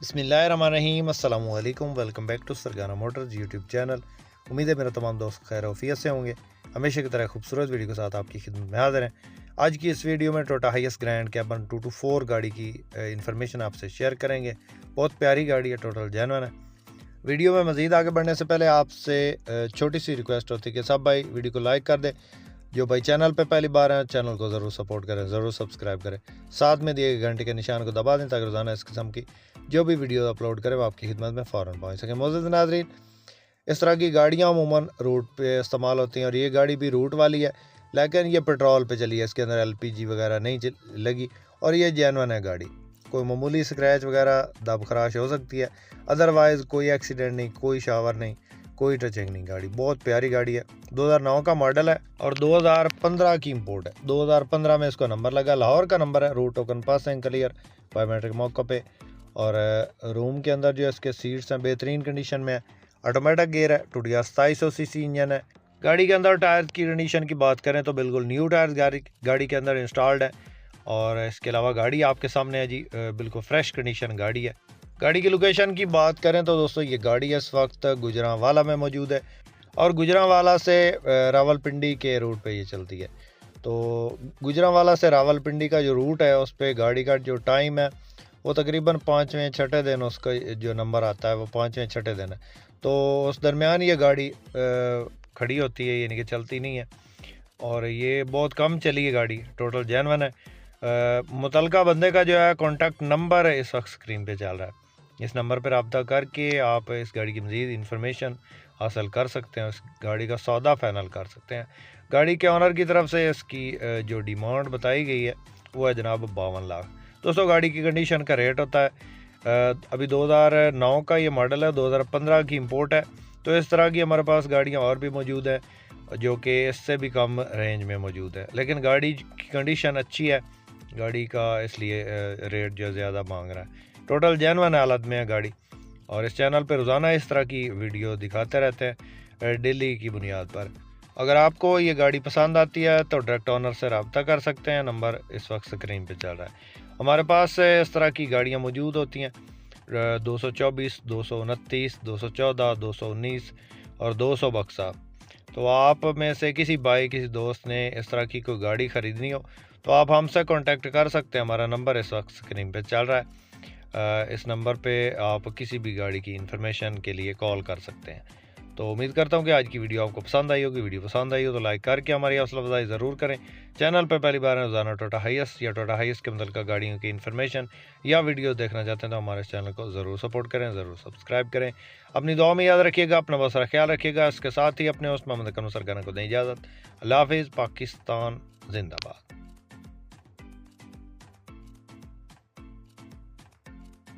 बिस्मिल्लाहिर्रहमानिर्रहीम अस्सलाम वालेकुम। Welcome back to Sargana Motors YouTube channel. उम्मीद है मेरा तमाम दोस्त खैर ऑफियत से होंगे। हमेशा की तरह खूबसूरत वीडियो के साथ आपकी खिदमत में हाजिर हैं। आज की इस वीडियो में टोयोटा हाईएस ग्रैंड कैबन 224 गाड़ी की इन्फॉर्मेशन आपसे शेयर करेंगे। बहुत प्यारी गाड़ी है, टोटल जेन्युइन है। वीडियो में मज़ीद आगे बढ़ने से पहले आपसे छोटी सी रिक्वेस्ट होती है कि सब भाई वीडियो को लाइक कर दें। जो भाई चैनल पे पहली बार हैं, चैनल को ज़रूर सपोर्ट करें, ज़रूर सब्सक्राइब करें। साथ में दिए गए घंटे के निशान को दबा दें ताकि रोज़ाना इस किस्म की जो भी वीडियो अपलोड करें वो आपकी खिदमत में फ़ौरन पहुँच सकें। मोअज़्ज़िज़ नाज़रीन, इस तरह की गाड़ियाँ अमूमन रूट पे इस्तेमाल होती हैं और ये गाड़ी भी रूट वाली है, लेकिन ये पेट्रोल पे चली है। इसके अंदर LPG वगैरह नहीं लगी और ये जेन्युइन है गाड़ी। कोई मामूली स्क्रैच वगैरह दब खराश हो सकती है, अदरवाइज़ कोई एक्सीडेंट नहीं, कोई शावर नहीं, कोई टचिंग नहीं। गाड़ी बहुत प्यारी गाड़ी है। 2009 का मॉडल है और 2015 की इंपोर्ट है। 2015 में इसका नंबर लगा, लाहौर का नंबर है। रूट टोकन पास है क्लियर, बायोमेट्रिक मौका पे। और रूम के अंदर जो है इसके सीट्स हैं बेहतरीन कंडीशन में है। ऑटोमेटिक गियर है। टूटिया 2700 सीसी इंजन है। गाड़ी के अंदर टायर की कंडीशन की बात करें तो बिल्कुल न्यू टायर गाड़ी के अंदर इंस्टॉल्ड है। और इसके अलावा गाड़ी आपके सामने है जी, बिल्कुल फ्रेश कंडीशन गाड़ी है। गाड़ी की लोकेशन की बात करें तो दोस्तों ये गाड़ी इस वक्त गुजरांवाला में मौजूद है और गुजरांवाला से रावलपिंडी के रूट पे ये चलती है। तो गुजरांवाला से रावलपिंडी का जो रूट है उस पर गाड़ी का जो टाइम है वो तकरीबन 5वें छठे दिन उसका जो नंबर आता है वो 5वें छठे दिन है। तो उस दरमियान ये गाड़ी खड़ी होती है, यानी कि चलती नहीं है। और ये बहुत कम चली है गाड़ी, टोटल जेन्युइन है। मुतलका बंदे का जो है कॉन्टैक्ट नंबर है इस वक्त स्क्रीन पे चल रहा है। इस नंबर पर रब्ता करके आप इस गाड़ी की मज़ीद इंफॉर्मेशन हासिल कर सकते हैं, उस गाड़ी का सौदा फाइनल कर सकते हैं। गाड़ी के ऑनर की तरफ से इसकी जो डिमांड बताई गई है वो है जनाब 52 लाख। दोस्तों गाड़ी की कंडीशन का रेट होता है अभी 2009 का ये मॉडल है, 2015 की इंपोर्ट है। तो इस तरह की हमारे पास गाड़ियाँ और भी मौजूद हैं जो कि इससे भी कम रेंज में मौजूद है, लेकिन गाड़ी की कंडीशन अच्छी है गाड़ी का, इसलिए रेट जो ज़्यादा मांग रहा है। टोटल जेन्युइन हालत में है गाड़ी। और इस चैनल पर रोज़ाना इस तरह की वीडियो दिखाते रहते हैं डेली की बुनियाद पर। अगर आपको ये गाड़ी पसंद आती है तो डायरेक्ट ऑनर से रब्ता कर सकते हैं, नंबर इस वक्त स्क्रीन पे चल रहा है। हमारे पास इस तरह की गाड़ियाँ मौजूद होती हैं 224, 229, 214, 219 और 200 बक्सा। तो आप में से किसी भाई किसी दोस्त ने इस तरह की कोई गाड़ी ख़रीदनी हो तो आप हमसे कांटेक्ट कर सकते हैं। हमारा नंबर इस वक्त स्क्रीन पे चल रहा है। इस नंबर पे आप किसी भी गाड़ी की इन्फॉर्मेशन के लिए कॉल कर सकते हैं। तो उम्मीद करता हूँ कि आज की वीडियो आपको पसंद आई होगी। वीडियो पसंद आई हो तो लाइक करके हमारी हौसला अफजाई ज़रूर करें। चैनल पर पहली बार रोज़ाना टोयोटा हाईएस या टोयोटा हाईएस के मुतल्लिक़ गाड़ियों की इन्फॉर्मेशन या वीडियो देखना चाहते हैं तो हमारे चैनल को ज़रूर सपोर्ट करें, ज़रूर सब्सक्राइब करें। अपनी दुआ में याद रखिएगा, अपना बहुत सारा ख्याल रखिएगा। इसके साथ ही अपने उस मोहम्मद सरगाना को दें इजाज़त। अल्लाह हाफ़िज़। पाकिस्तान जिंदाबाद।